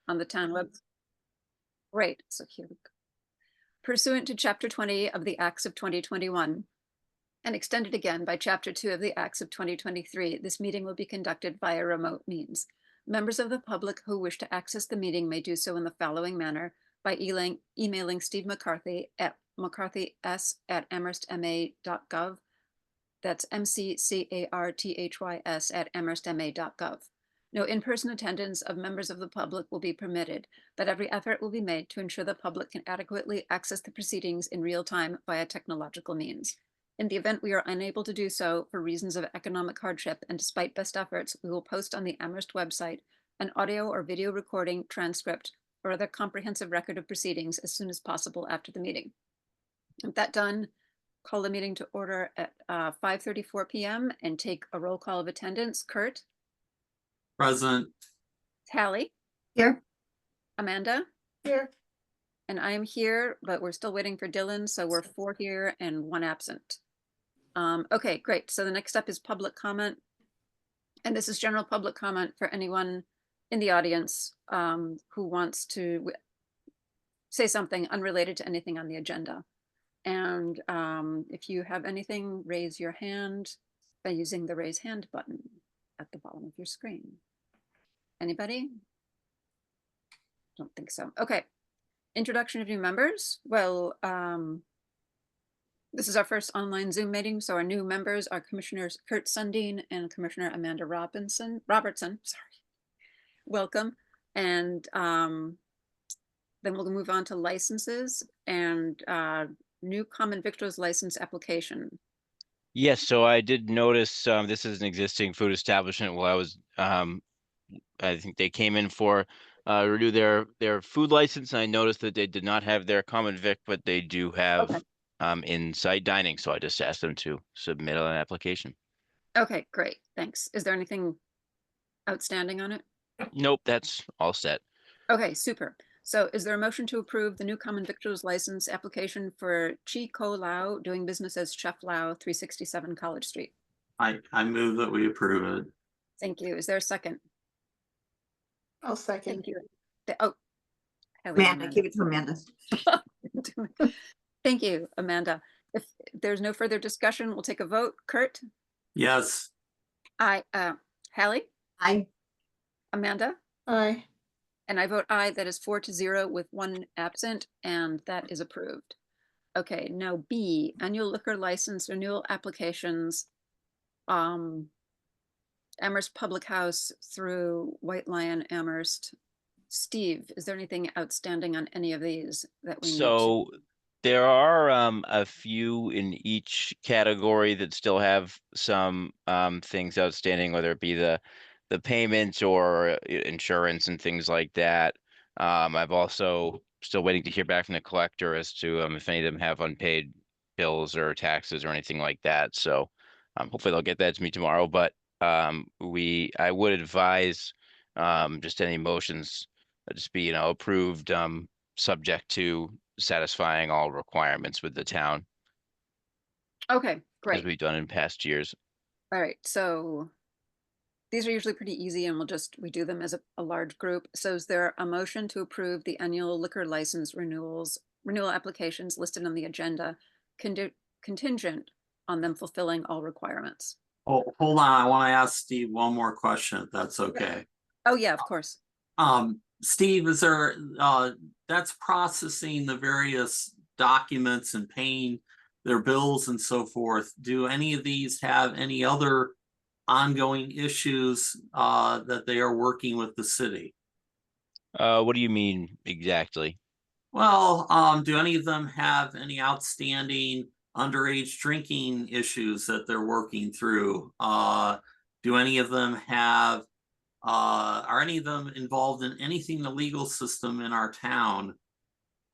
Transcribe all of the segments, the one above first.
on the town web. Great, so here we go. Pursuant to Chapter 20 of the Acts of 2021, and extended again by Chapter 2 of the Acts of 2023, this meeting will be conducted via remote means. Members of the public who wish to access the meeting may do so in the following manner: by emailing Steve McCarthy at mccarthys@amherstma.gov. That's mccarthys@amherstma.gov. No in-person attendance of members of the public will be permitted, but every effort will be made to ensure the public can adequately access the proceedings in real time via technological means. In the event we are unable to do so for reasons of economic hardship, and despite best efforts, we will post on the Amherst website an audio or video recording, transcript, or other comprehensive record of proceedings as soon as possible after the meeting. With that done, call the meeting to order at 5:34 p.m. and take a roll call of attendance. Kurt? Present. Hallie? Here. Amanda? Here. And I am here, but we're still waiting for Dylan, so we're 4 here and 1 absent. Okay, great. So the next step is public comment. And this is general public comment for anyone in the audience who wants to say something unrelated to anything on the agenda. And if you have anything, raise your hand by using the raise hand button at the bottom of your screen. Anybody? Don't think so. Okay. Introduction of new members. Well, this is our first online Zoom meeting, so our new members are Commissioners Kurt Sundin and Commissioner Amanda Robertson. Sorry. Welcome. And then we'll move on to licenses and new common victuals license application. Yes, so I did notice this is an existing food establishment. Well, I was I think they came in for renew their food license, and I noticed that they did not have their common vic, but they do have inside dining. So I just asked them to submit an application. Okay, great. Thanks. Is there anything outstanding on it? Nope, that's all set. Okay, super. So is there a motion to approve the new common victuals license application for Chi Ko Lao, doing business as Chef Lao, 367 College Street? I move that we approve it. Thank you. Is there a second? I'll second. Thank you. Oh, Amanda, give it to Amanda. Thank you, Amanda. If there's no further discussion, we'll take a vote. Kurt? Yes. Aye. Hallie? Aye. Amanda? Aye. And I vote aye. That is 4-0 with 1 absent, and that is approved. Okay, now B, annual liquor license renewal applications. Amherst Public House through White Lion Amherst. Steve, is there anything outstanding on any of these that we need to? There are a few in each category that still have some things outstanding, whether it be the payments or insurance and things like that. I've also still waiting to hear back from the collector as to if any of them have unpaid bills or taxes or anything like that. So hopefully they'll get that to me tomorrow. But I would advise just any motions just be approved subject to satisfying all requirements with the town. Okay, great. As we've done in past years. All right, so these are usually pretty easy, and we do them as a large group. So is there a motion to approve the annual liquor license renewal applications listed on the agenda, contingent on them fulfilling all requirements? Oh, hold on. I want to ask Steve one more question, if that's okay. Oh yeah, of course. Steve, is there that's processing the various documents and paying their bills and so forth. Do any of these have any other ongoing issues that they are working with the city? What do you mean exactly? Well, do any of them have any outstanding underage drinking issues that they're working through? Do any of them have are any of them involved in anything in the legal system in our town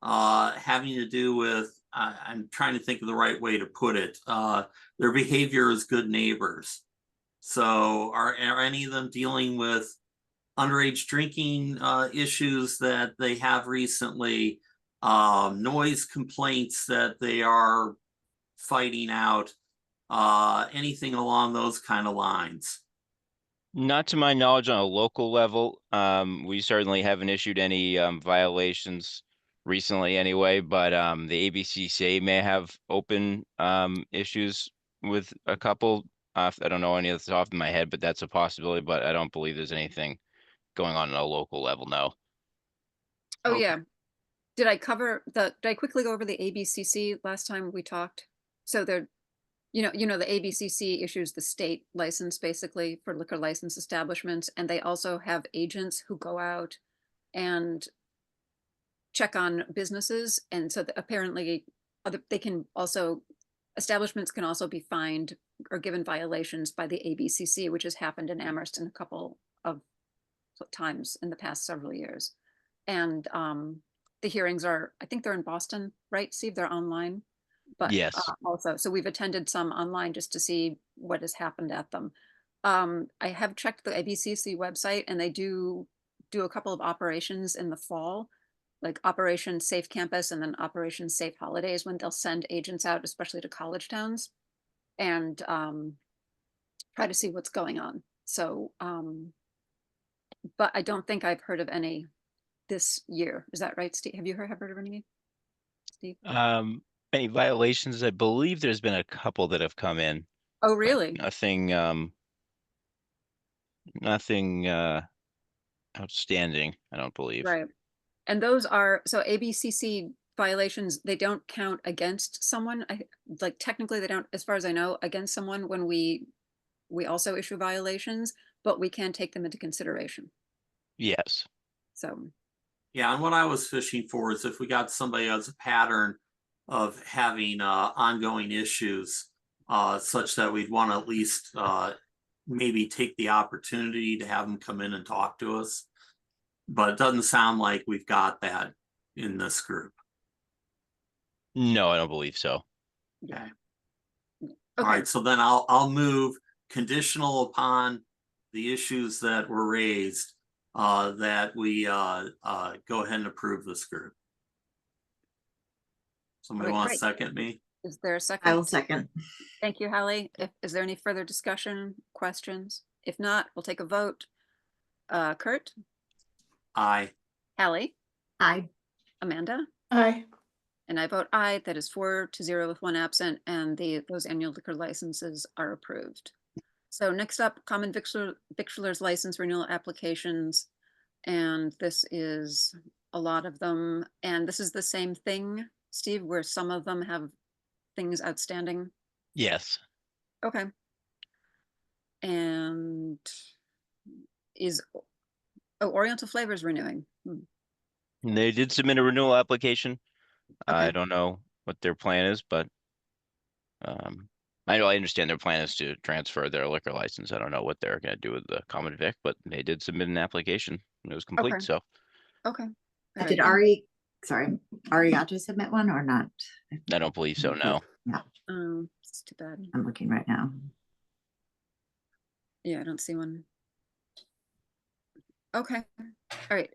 having to do with, I'm trying to think of the right way to put it, their behavior as good neighbors? So are any of them dealing with underage drinking issues that they have recently, noise complaints that they are fighting out, anything along those kind of lines? Not to my knowledge on a local level. We certainly haven't issued any violations recently anyway, but the ABCC may have open issues with a couple. I don't know any of the top of my head, but that's a possibility, but I don't believe there's anything going on a local level, no. Oh, Okay. yeah. Did I quickly go over the ABCC last time we talked? So they're, the ABCC issues the state license basically for liquor license establishments, and they also have agents who go out and check on businesses. And so apparently establishments can also be fined or given violations by the ABCC, which has happened in Amherst in a couple of times in the past several years. And the hearings I think they're in Boston, right, Steve? They're online. But Yes. also, so we've attended some online just to see what has happened at them. I have checked the ABCC website, and they do a couple of operations in the fall, like Operation Safe Campus and then Operation Safe Holidays, when they'll send agents out, especially to college towns, and try to see what's going on. So, but I don't think I've heard of any this year. Is that right, Steve? Have you heard of any, Steve? Any violations? I believe there's been a couple that have come in. Oh, really? Nothing outstanding, I don't believe. Right. And those are, so ABCC violations, they don't count against someone. Like technically they don't, as far as I know, against someone when we also issue violations, but we can take them into consideration. Yes. So, Yeah, and what I was fishing for is if we got somebody who has a pattern of having ongoing issues, such that we'd want to at least maybe take the opportunity to have them come in and talk to us. But it doesn't sound like we've got that in this group. No, I don't believe so. Okay. okay. All right, so then I'll move conditional upon the issues that were raised, that we go ahead and approve this group. Somebody Okay, want to great. second me? Is there a second? I will second. Thank you, Hallie. Is there any further discussion, questions? If not, we'll take a vote. Kurt, Aye. Hallie, Aye. Amanda, Aye. and I vote aye. That is 4-0 with one absent, and those annual liquor licenses are approved. So next up, common victualers license renewal applications. And this is a lot of them. And this is the same thing, Steve, where some of them have things outstanding. Yes. Okay. And Oriental Flavors renewing. They did submit a renewal application. I Okay. don't know what their plan is, but I understand their plan is to transfer their liquor license. I don't know what they're going to do with the common vic, but they did submit an application. And it was complete, Okay. so. Okay. All Did right. Ari got to submit one or not? I don't believe so, no. It's too bad. I'm looking right now. Yeah, I don't see one. Okay. All right.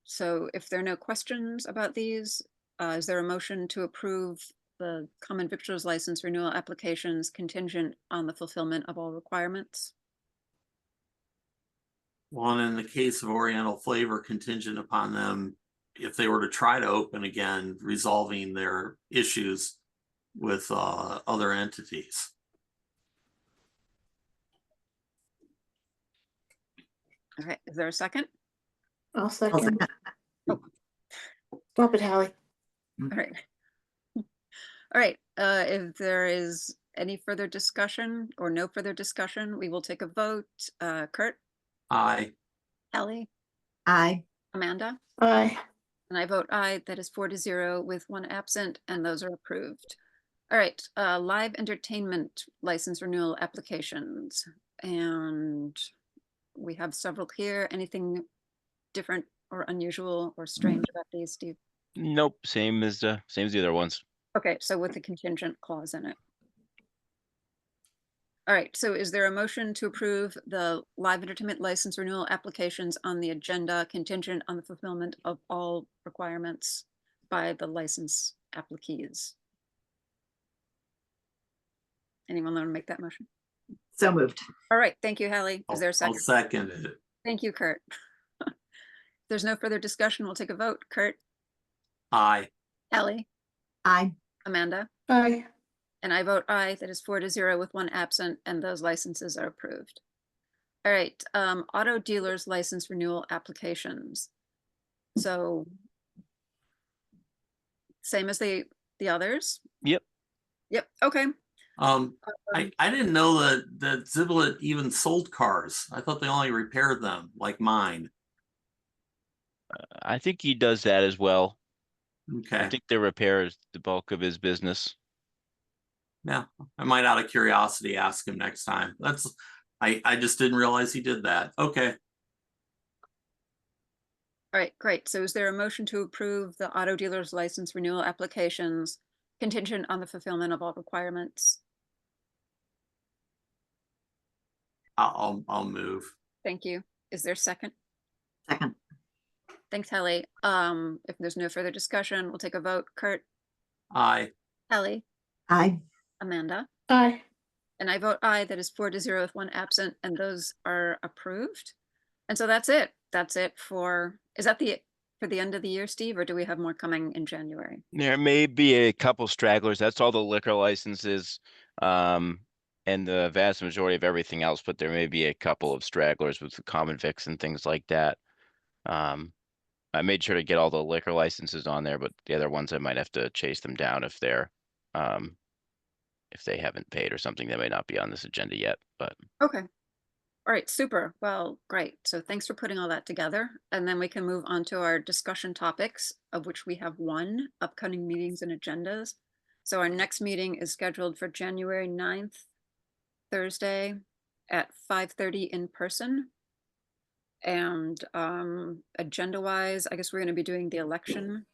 So if there are no questions about these, is there a motion to approve the common victuals license renewal applications contingent on the fulfillment of all requirements? One, in the case of Oriental Flavor, contingent upon them, if they were to try to open again, resolving their issues with other entities. Okay, is there a second? I'll second. Stop it, Hallie. All right. All right, if there is any further discussion or no further discussion, we will take a vote. Kurt, Aye. Hallie, Aye. Amanda, Aye. and I vote aye. That is 4-0 with one absent, and those are approved. All right, live entertainment license renewal applications. And we have several here. Anything different or unusual or strange about these, Steve? Nope, same as the other ones. Okay, so with the contingent clause in it. All right, so is there a motion to approve the live entertainment license renewal applications on the agenda contingent on the fulfillment of all requirements by the license appliquees? Anyone want to make that motion? So moved. All right, thank you, Hallie. Is there a I'll second? second it. Thank you, Kurt. If there's no further discussion, we'll take a vote. Kurt, Aye. Hallie, Aye. Amanda, Aye. and I vote aye. That is 4-0 with one absent, and those licenses are approved. All right, auto dealers license renewal applications. So same as the others? Yep. Yep, okay. I didn't know that Ziblet even sold cars. I thought they only repaired them, like mine. I think he does that as well. I Okay, think the repair is the bulk of his business. yeah, I might out of curiosity ask him next time. I just didn't realize he did that. Okay, All right, great. So is there a motion to approve the auto dealer's license renewal applications contingent on the fulfillment of all requirements? I'll move. Thank you. Is there a second? Second. Thanks, Hallie. If there's no further discussion, we'll take a vote. Kurt, Aye. Hallie, Aye. Amanda, Aye. and I vote aye. That is 4-0 with one absent, and those are approved. And so that's it. That's it for, is that for the end of the year, Steve, or do we have more coming in January? There may be a couple stragglers. That's all the liquor licenses. And the vast majority of everything else, but there may be a couple of stragglers with the common vics and things like that. I made sure to get all the liquor licenses on there, but the other ones I might have to chase them down if they haven't paid or something. They may not be on this agenda yet, but Okay. All right, super. Well, great. So thanks for putting all that together. And then we can move on to our discussion topics, of which we have one, upcoming meetings and agendas. So our next meeting is scheduled for January 9th, Thursday at 5:30 in person. And agenda wise, I guess we're going to be doing the election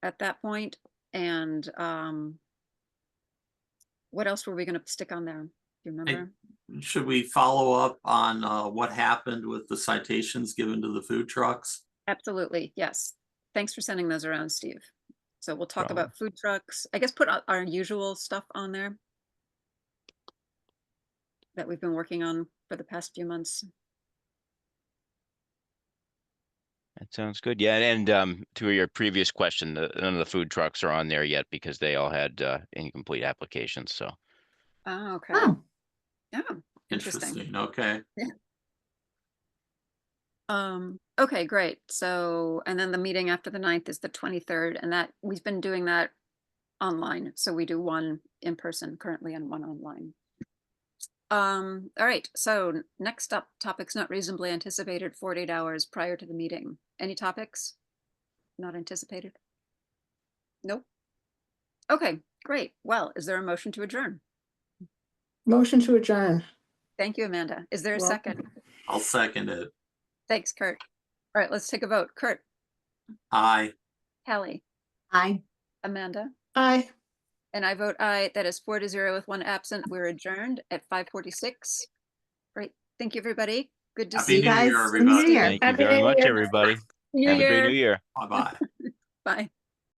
at that point. And what else were we going to stick on there? Do you remember? Should we follow up on what happened with the citations given to the food trucks? Absolutely, yes. Thanks for sending those around, Steve. So we'll talk Problem. about food trucks. I guess put our usual stuff on there that we've been working on for the past few months. that sounds good. Yeah, and to your previous question, none of the food trucks are on there yet because they all had incomplete applications. So Oh, okay. Oh, Yeah, interesting. Interesting. Okay. Okay, great. So, and then the meeting after the 9th is the 23rd, and that we've been doing that online. So we do one in person currently and one online. All right, so next up, topics not reasonably anticipated 48 hours prior to the meeting. Any topics not anticipated? Nope. Okay, great. Well, is there a motion to adjourn? Motion to adjourn. Thank you, Amanda. Is there a Welcome. second? I'll second it. Thanks, Kurt. All right, let's take a vote. Kurt, Aye. Hallie, aye. Amanda, Aye. and I vote aye. That is 4-0 with one absent. We're adjourned at 5:46. Great. Thank you, everybody. Good to Happy see See you. you New guys Year, in the new everybody. year. thank you Happy very New much, Year. everybody. New Have a great Year. new year. Bye-bye. Bye.